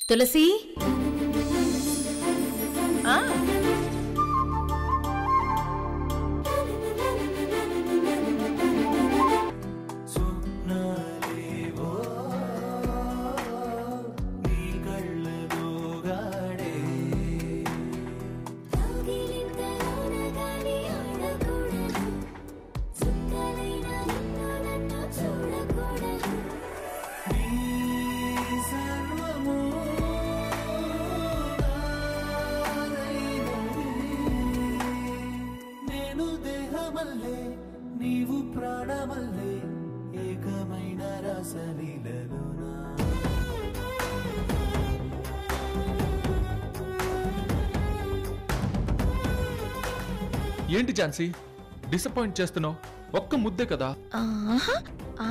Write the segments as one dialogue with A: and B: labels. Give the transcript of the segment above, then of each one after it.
A: తులసి
B: నీవు ప్రాణమల్లే ఏకమైన రసలీలలోనా
C: ఏంటి ఝాన్సీ డిసప్పాయింట్ చేస్తున్నావు? ఒక్క ముద్దే కదా.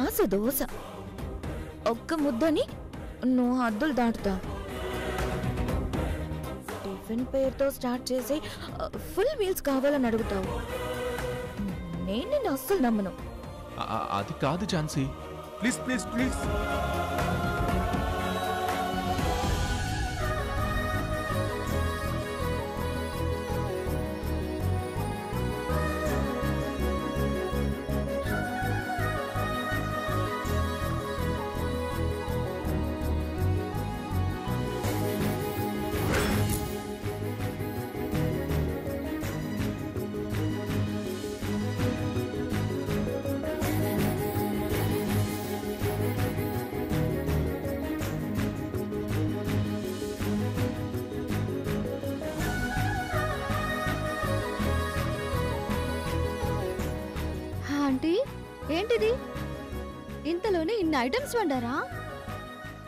A: ఆశ దోశ ఒక్క ముద్దని నువ్వు హద్దులు దాటుతా. టిఫిన్ పేరుతో స్టార్ట్ చేసి ఫుల్ మీల్స్ కావాలని అడుగుతావు. నేను నిన్ను అస్సలు నమ్మను.
C: అది కాదు Jhansi, please please please.
D: Aunty ఏంటిది? ఇంతలోనే ఇన్ని ఐటమ్స్ వండారా?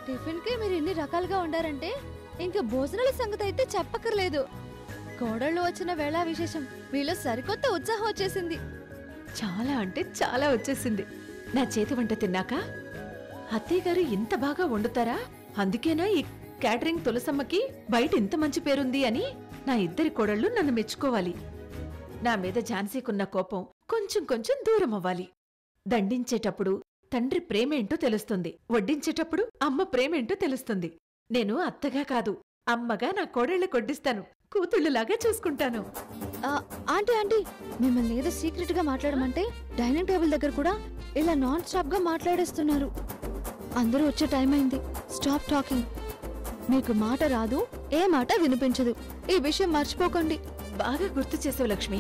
D: టిఫిన్కి మీరు ఇన్ని రకాలుగా వండారంటే ఇంకా భోజనాల సంగతి అయితే చెప్పక్కర్లేదు. కోడళ్ళు వచ్చిన వేళ విశేషం మీలో సరికొత్త ఉత్సాహం వచ్చేసింది.
E: చాలా అంటే చాలా వచ్చేసింది. నా చేతి వంట తిన్నాక అత్తయ్య గారు ఇంత బాగా వండుతారా, అందుకేనా ఈ క్యాటరింగ్ తులసమ్మకి బయట ఇంత మంచి పేరుంది అని నా ఇద్దరి కోడళ్ళు నన్ను మెచ్చుకోవాలి. నా మీద ఝాన్సీకున్న కోపం కొంచెం కొంచెం దూరం అవ్వాలి. దండించేటప్పుడు తండ్రి ప్రేమేంటో తెలుస్తుంది, వడ్డించేటప్పుడు అమ్మ ప్రేమేంటో తెలుస్తుంది. నేను అత్తగా కాదు, అమ్మగా నా కోడళ్ళ కొడ్డిస్తాను, కూతుళ్ళలాగా చూసుకుంటాను.
D: ఆంటీ ఆంటీ మిమ్మల్ని ఏదో సీక్రెట్ గా మాట్లాడమంటే డైనింగ్ టేబుల్ దగ్గర కూడా ఇలా నాన్ స్టాప్ గా మాట్లాడేస్తున్నారు. అందరూ వచ్చే టైం అయింది. Stop talking. మీకు మాట రాదు, ఏ మాట వినిపించదు. ఈ విషయం మర్చిపోకండి.
E: బాగా గుర్తు చేసావు లక్ష్మి.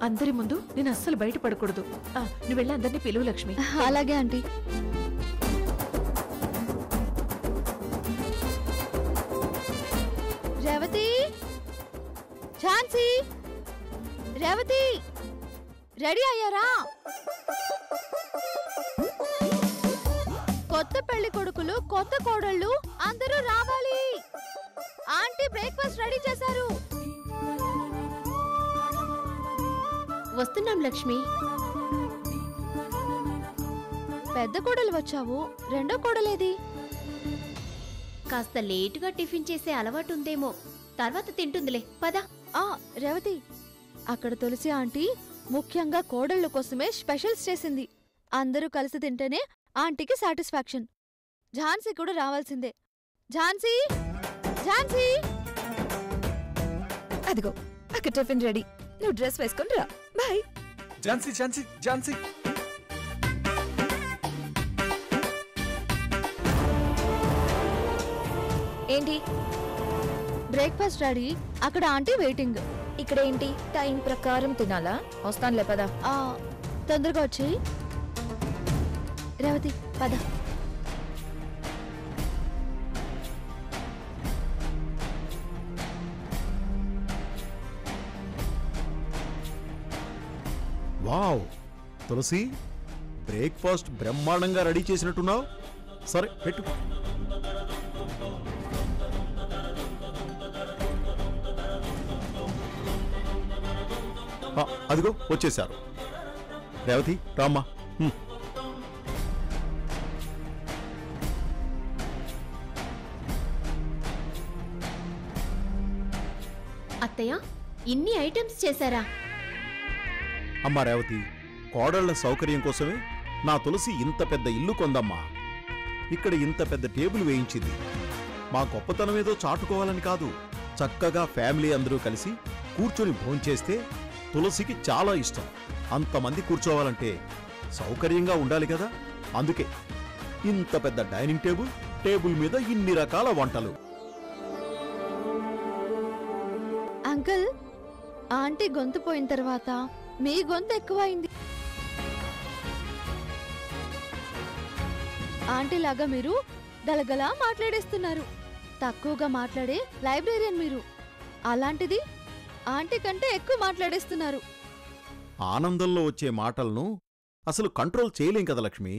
E: అందరి ముందు నేను అస్సలు బయటపడకూడదు. నువ్వు వెళ్ళి అందరినీ పిలువు లక్ష్మి.
D: అలాగే ఆంటీ. రేవతి, ఝాన్సీ, రేవతి రెడీ అయ్యారా? కొత్త పెళ్లి కొడుకులు, కొత్త కోడళ్ళు అందరూ రావాలి. ఆంటీ బ్రేక్ఫాస్ట్ రెడీ చేశారు.
E: వస్తున్నాం లక్ష్మి.
D: పెద్ద కోడలు వచ్చావు, రెండో కోడలేది?
F: కాస్త లేటుగా టిఫిన్ చేసే అలవాటు ఉందేమో, తర్వాత తింటుందిలే, పద.
D: రేవతి, అక్కడ తులసి ఆంటీ ముఖ్యంగా కోడళ్ళ కోసమే స్పెషల్స్ చేసింది. అందరూ కలిసి తింటేనే ఆంటీకి సాటిస్ఫాక్షన్. ఝాన్సీ కూడా రావాల్సిందే. ఝాన్సీ, ఝాన్సీ,
A: అదిగో అక్కడ టిఫిన్ రెడీ. నువ్వు డ్రెస్ వేసుకొని రా. బాయ్.
C: ఝాన్సీ ఝాన్సీ ఝాన్సీ.
A: ఏంటి?
D: Breakfast ready. అక్కడ ఆంటీ వెయిటింగ్.
A: ఇక్కడ ఏంటి? టైం ప్రకారం తినాలా? వస్తానులే పద.
D: తొందరగా వచ్చేయి. రేవతి పద.
G: వావ్ తులసి, బ్రేక్ఫాస్ట్ బ్రహ్మాండంగా రెడీ చేసినట్టున్నావు. సరే పెట్టు. అదిగో వచ్చేశారు. రేవతి రామ్మా.
F: అత్తయ్య, ఇన్ని ఐటమ్స్ చేశారా?
G: అమ్మా రేవతి, కోడళ్ల సౌకర్యం కోసమే నా తులసి ఇంత పెద్ద ఇల్లు కొందమ్మా. ఇక్కడ ఇంత పెద్ద టేబుల్ వేయించింది. మా గొప్పతనం ఏదో చాటుకోవాలని కాదు, చక్కగా ఫ్యామిలీ అందరూ కలిసి కూర్చొని భోంచేస్తే తులసికి చాలా ఇష్టం. అంతమంది కూర్చోవాలంటే సౌకర్యంగా ఉండాలి కదా. అందుకే ఇంత పెద్ద డైనింగ్ టేబుల్ మీద ఇన్ని రకాల వంటలు.
D: అంకుల్, ఆంటీ గొంతు పోయిన తర్వాత మీ గొంతు ఎక్కువైంది. ఆంటీ లాగా మీరు గలగలా మాట్లాడేస్తున్నారు. తక్కువగా మాట్లాడే లైబ్రేరియన్ మీరు. అలాంటిది ఆంటీ కంటే ఎక్కువ మాట్లాడేస్తున్నారు.
G: ఆనందంలో వచ్చే మాటలను అసలు కంట్రోల్ చేయలేం కదా లక్ష్మి.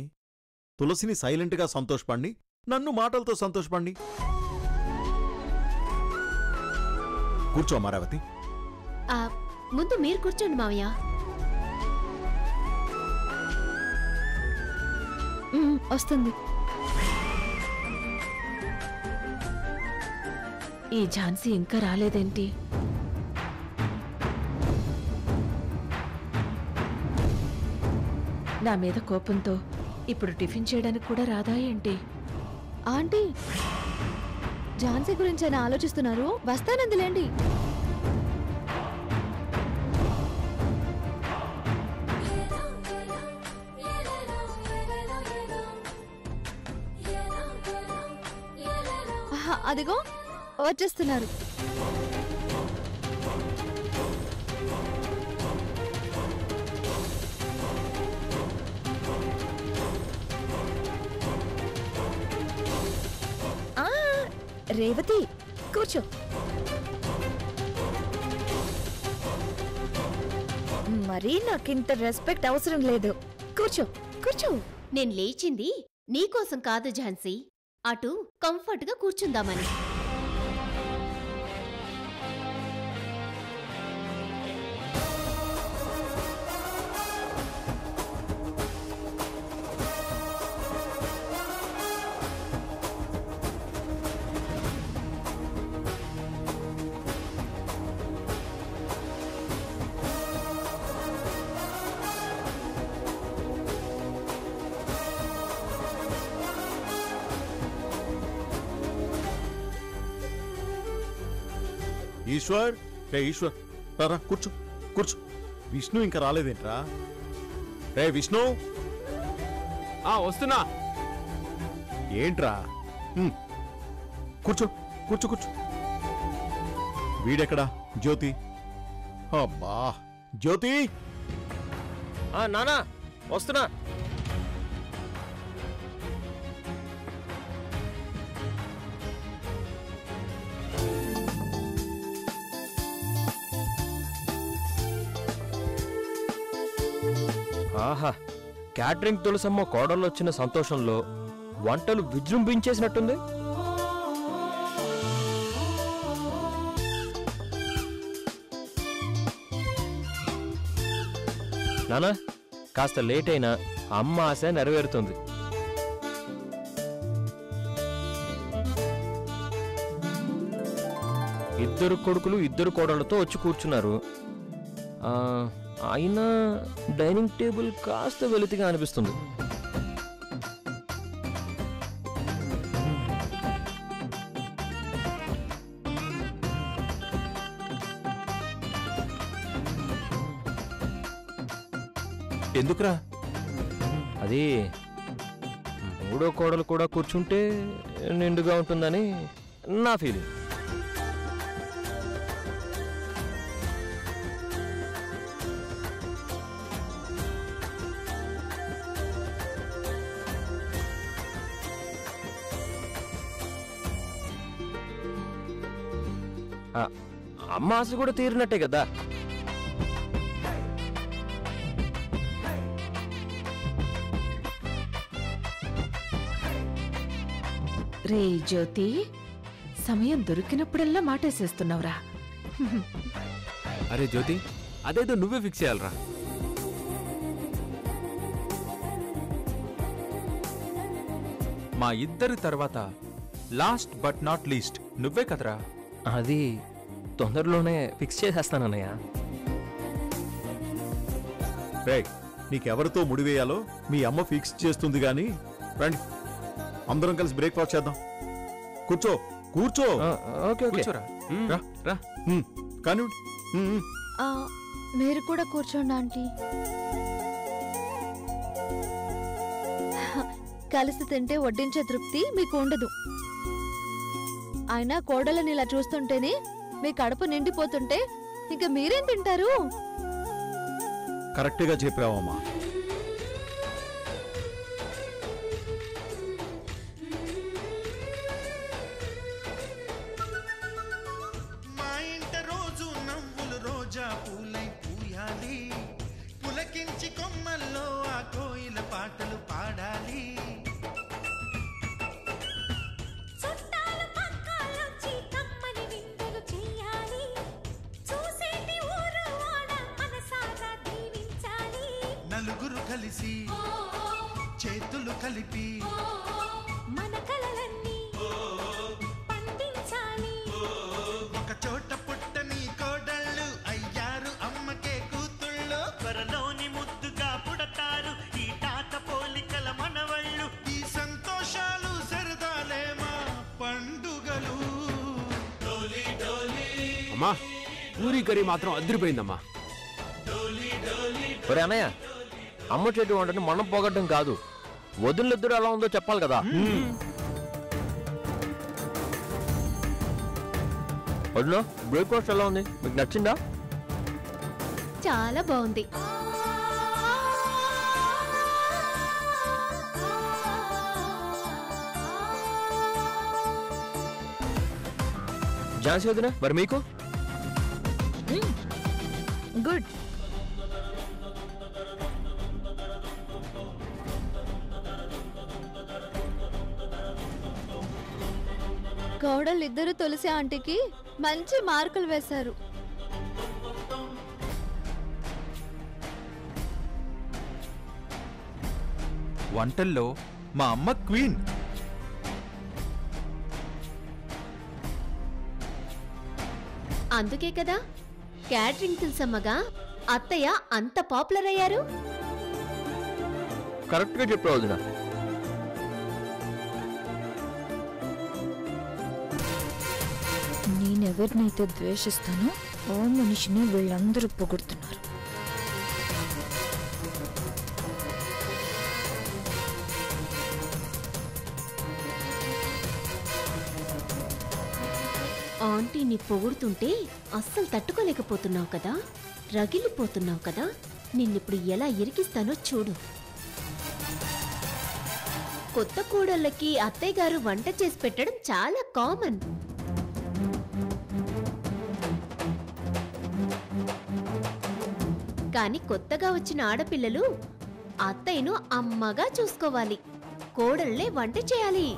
G: తులసిని సైలెంట్గా సంతోషపడి, నన్ను మాటలతో సంతోషపడి. కూర్చో అమరావతి.
F: ముందు మీరు కూర్చోండి మావయ్య.
D: వస్తుంది.
E: ఈ ఝాన్సీ ఇంకా రాలేదేంటి? నా మీద కోపంతో ఇప్పుడు టిఫిన్ చేయడానికి కూడా రాదా ఏంటి?
D: ఆంటీ, ఝాన్సీ గురించి ఆయన ఆలోచిస్తున్నారు. వస్తానందిలేండి. అదిగో వచ్చేస్తున్నారు.
A: రేవతి, కూర్చో. మరీ నాకింత రెస్పెక్ట్ అవసరం లేదు. కూర్చో కూర్చో.
F: నేను లేచింది నీకోసం కాదు ఝాన్సీ, అటు కంఫర్ట్గా కూర్చుందామని.
G: ఈశ్వర్, రే ఈశ్వర్, రా కూర్చో కూర్చో. విష్ణు ఇంకా రాలేదేంట్రా? రే విష్ణు.
C: వస్తున్నా.
G: ఏంట్రా? కూర్చో కూర్చో కూర్చో. వీడెక్కడా? జ్యోతి. అబ్బా జ్యోతి.
H: నానా వస్తున్నా. ఆహా, క్యాటరింగ్ తులసమ్మ కోడళ్ళు వచ్చిన సంతోషంలో వంటలు విజృంభించేసినట్టుంది. నానా, కాస్త లేట్ అయినా అమ్మ ఆశ నెరవేరుతుంది. ఇద్దరు కొడుకులు ఇద్దరు కోడళ్లతో వచ్చి కూర్చున్నారు. అయినా డైనింగ్ టేబుల్ కాస్త వెలితిగా అనిపిస్తుంది.
C: ఎందుకురా?
H: అది మూడో కోడలు కూడా కూర్చుంటే నిండుగా ఉంటుందని నా ఫీలింగ్. అమ్మ ఆశ కూడా తీరినట్టే కదా.
E: రే జ్యోతి, సమయం దొరికినప్పుడల్లా మాటేసేస్తున్నావురా.
C: అరే జ్యోతి, అదేదో నువ్వే ఫిక్స్ చేయాలరా. మా ఇద్దరి తర్వాత లాస్ట్ బట్ నాట్ లీస్ట్ నువ్వే కదరా.
H: అది తొందరలోనే ఫిక్స్ చేసేస్తానన్నయ్య.
G: రే, నీకెవరితో ముడివేయాలో మీ అమ్మ ఫిక్స్ చేస్తుంది గాని రండి అందరం కలిసి బ్రేక్ఫాస్ట్ చేద్దాం. కూర్చో. కూర్చో.
H: ఓకే ఓకే
C: కూర్చోరా. రా రా.
G: కానీ
D: మీరు కూడా కూర్చోండి ఆంటీ. కలిసి తింటే వడ్డించే తృప్తి మీకు ఉండదు. అయినా కోడలని ఇలా చూస్తుంటేనే మీ కడుపు నిండిపోతుంటే ఇంకా మీరేం తింటారు?
G: కరెక్ట్గా చెప్పావమ్మా.
B: మా ఇంట రోజు నవ్వులు రోజా పూలై పూయాలి, పులకించి కొమ్మల్లో ఆ కోయిల పాటలు పాడాలి. నలుగురు కలిసి చేతులు కలిపి మన కలలన్నీ పండించాలి. ఒక చోట పుట్టని కోడళ్ళు అయ్యారు అమ్మకే కూతుళ్ళు, త్వరలోని ముద్దుగా పుడతారు ఈ తాత పోలికల మనవళ్ళు. ఈ సంతోషాలు సరదాలే మా పండుగలు.
I: అమ్మా పూరీ కర్రీ మాత్రం అదిరిపోయిందమ్మా.
H: ఒరే అన్నయ్య, అమ్మ చెట్టు వంటని మనం పోగొట్టడం కాదు, వదిలిద్దరు ఎలా ఉందో చెప్పాలి కదా. వదిన, బ్రేక్ఫాస్ట్ ఎలా ఉంది? మీకు నచ్చిందా?
F: చాలా బాగుంది.
H: ఝాన్సీ వదిన, మరి మీకు?
A: గుడ్.
D: కోడలిద్దరూ తులసి ఆంటీకి మంచి మార్కులు వేశారు.
C: వంటల్లో మా అమ్మ క్వీన్.
F: అందుకే కదా క్యాటరింగ్ తులసమ్మగా అత్తయ్య అంత పాపులర్ అయ్యారు.
H: కరెక్ట్గా చెప్పావు వదిన.
A: నేనెవరినైతే ద్వేషిస్తానో ఆ మనిషిని వీళ్ళందరూ పొగుడుతున్నారు.
F: ఆంటీని పొగుడుతుంటే అస్సలు తట్టుకోలేకపోతున్నావు కదా, రగిలిపోతున్నావు కదా. నిన్నిప్పుడు ఎలా ఇరికిస్తానో చూడు. కొత్త కోడళ్ళకి అత్తయ్య గారు వంట చేసి పెట్టడం చాలా కామన్. కానీ కొత్తగా వచ్చిన ఆడపిల్లలు అత్తయ్యను అమ్మగా చూసుకోవాలి, కోడళ్లే వంట చేయాలి.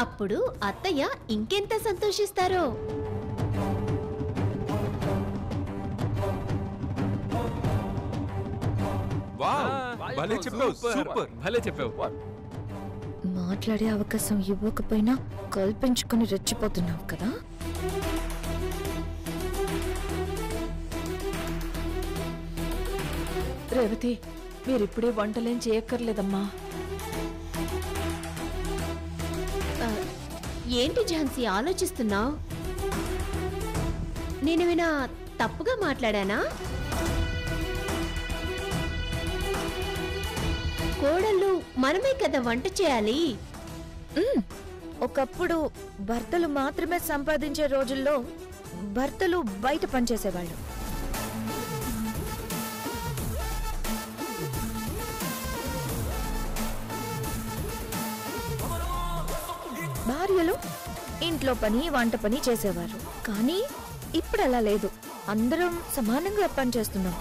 F: అప్పుడు అత్తయ్య ఇంకెంత సంతోషిస్తారో.
C: భలే చెప్పావు, సూపర్.
H: భలే చెప్పావు.
A: మాట్లాడే అవకాశం ఇవ్వకపోయినా కల్పించుకుని రెచ్చిపోతున్నావు కదా.
E: రేవతి, మీరిప్పుడే వంటలేం చేయక్కర్లేదమ్మా.
F: ఏంటి ఝాన్సీ ఆలోచిస్తున్నావు? నేనేమైనా తప్పుగా మాట్లాడానా? కోడళ్ళు మనమే కదా వంట చేయాలి.
A: ఒకప్పుడు భర్తలు మాత్రమే సంపాదించే రోజుల్లో భర్తలు బయట పనిచేసేవాళ్ళు. భార్యలు ఇంట్లో పని వంట పని చేసేవారు. కానీ ఇప్పుడు అలా లేదు, అందరం సమానంగా పనిచేస్తున్నాం.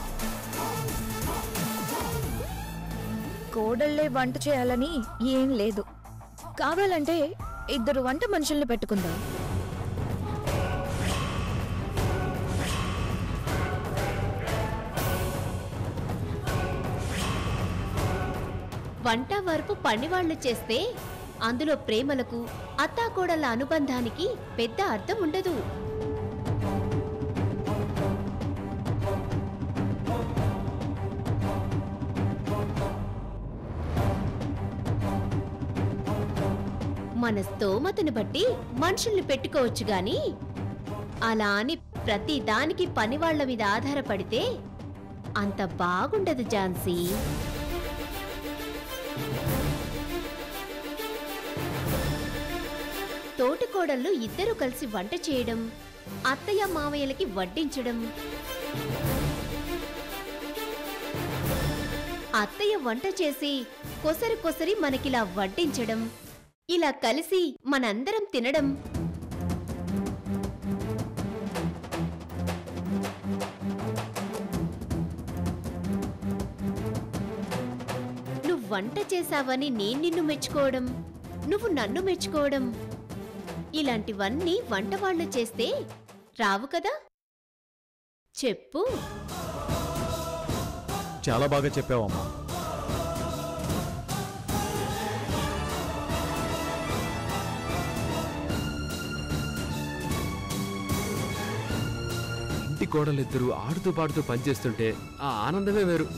A: కోడళ్లే వంట చేయాలని ఏం లేదు. కావాలంటే 2 వంట మనుషుల్ని పెట్టుకుందాం.
F: వంట వరపు పనివాళ్లు చేస్తే అందులో ప్రేమలకు అత్తాకోడళ్ళ అనుబంధానికి పెద్ద అర్థం ఉండదు. మన స్తోమతను బట్టి మనుషుల్ని పెట్టుకోవచ్చు గాని అలా అని ప్రతి దానికి పనివాళ్ల మీద ఆధారపడితే అంత బాగుండదు ఝాన్సీ. తోటికోడళ్ళు ఇద్దరు కలిసి వంట చేయడం, అత్తయ్య మామయ్యలకి వడ్డించడం, అత్తయ్య వంట చేసి కొసరి కొసరి మనకిలా వడ్డించడం, ఇలా కలిసి మనందరం తినడం. నువ్వు వంట చేశావని నేను నిన్ను మెచ్చుకోవడం, నువ్వు నన్ను మెచ్చుకోవడం, ఇలాంటివన్నీ వంటవాళ్లు చేస్తే రావు కదా? చెప్పు.
G: చాలా బాగా చెప్పావమ్మా.
I: ఇంటి కోడలిద్దరూ ఆడుతూ పాడుతూ పనిచేస్తుంటే ఆ ఆనందమే వేరు.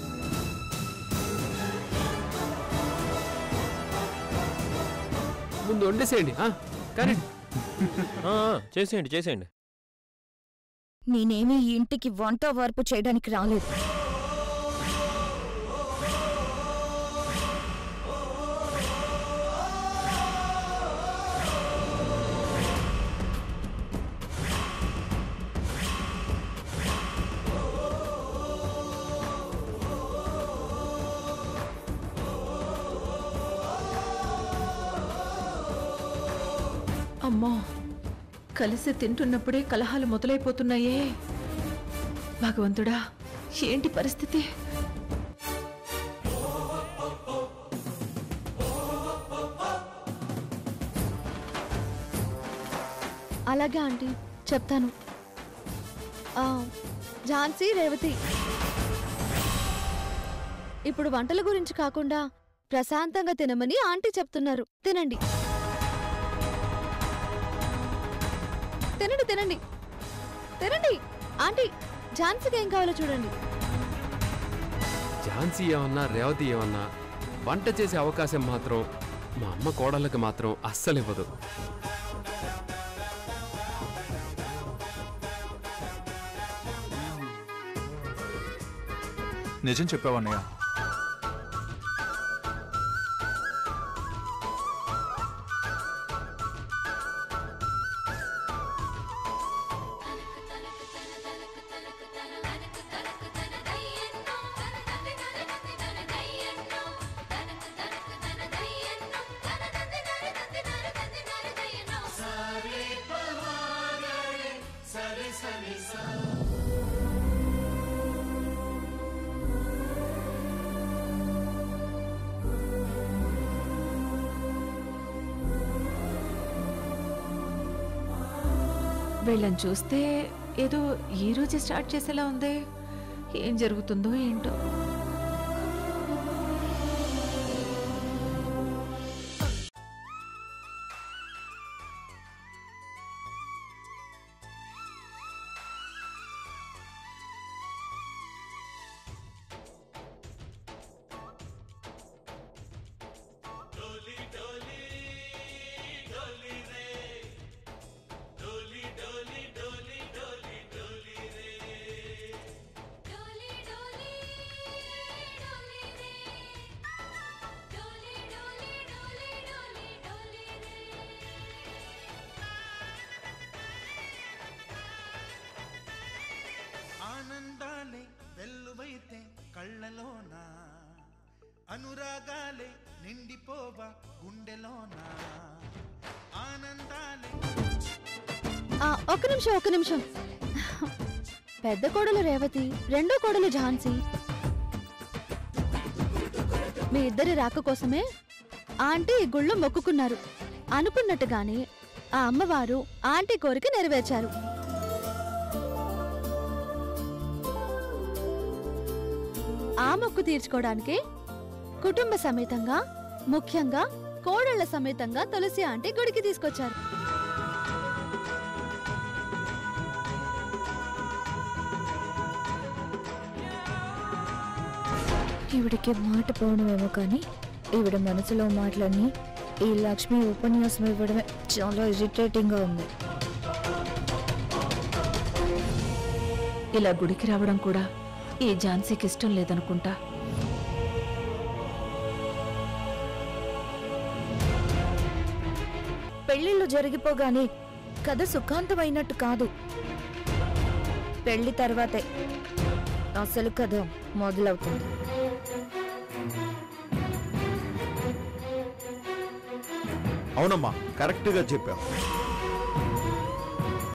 I: ముందు వండేసేయండి కానీ
H: చేసేయండి చేసేయండి.
A: నేనేమీ ఈ ఇంటికి వంట వార్పు చేయడానికి రాలేదు.
E: అమ్మో, కలిసి తింటున్నప్పుడే కలహాలు మొదలైపోతున్నాయే. భగవంతుడా, ఏంటి పరిస్థితి?
D: అలాగే ఆంటీ, చెప్తాను. ఝాన్సీ, రేవతి, ఇప్పుడు వంటల గురించి కాకుండా ప్రశాంతంగా తినమని ఆంటీ చెప్తున్నారు. తినండి తినండి తినండి తినండి. ఆంటీ, ఝాన్సీకి ఏం కావాలో చూడండి.
I: ఝాన్సీ ఏమన్నా రేవతి ఏమన్నా వంట చేసే అవకాశం మాత్రం మా అమ్మ కోడళ్ళకి మాత్రం అస్సలు ఇవ్వదు.
C: నిజం చెప్పావన్నయ్య.
E: వీళ్ళని చూస్తే ఏదో ఈ రోజే స్టార్ట్ చేసేలా ఉంది. ఏం జరుగుతుందో ఏంటో.
B: ఆనందాలే వెల్లువైతే కళ్ళలోన, అనురాగాలే నిండిపోవా గుండెలోన. ఆనందాలే.
D: ఒక్క నిమిషం. పెద్ద కోడలు రేవతి, రెండో కోడలు ఝాన్సీ. మీ ఇద్దరి రాక కోసమే ఆంటీ ఈ గుళ్ళో మొక్కుకున్నారు. అనుకున్నట్టుగానే ఆ అమ్మవారు ఆంటీ కోరిక నెరవేర్చారు. ఆ మొక్కు తీర్చుకోవడానికి కుటుంబ సమేతంగా, ముఖ్యంగా కోడళ్ల సమేతంగా తులసి ఆంటీ గుడికి తీసుకొచ్చారు.
A: ఈవిడికి మాట పోవడమేమో కానీ ఈవిడ మనసులో మాటలన్నీ ఈ లక్ష్మి ఉపన్యాసం ఇవ్వడమే చాలా ఇరిటేటింగ్ గా ఉంది.
E: ఇలా గుడికి రావడం కూడా ఈ ఝాన్సీకి ఇష్టం లేదనుకుంటా.
A: పెళ్లిళ్ళు జరిగిపోగానే కథ సుఖాంతమైనట్టు కాదు, పెళ్లి తర్వాతే అసలు కథ మొదలవుతుంది.
G: అవునమ్మా, కరెక్ట్గా చెప్పావు.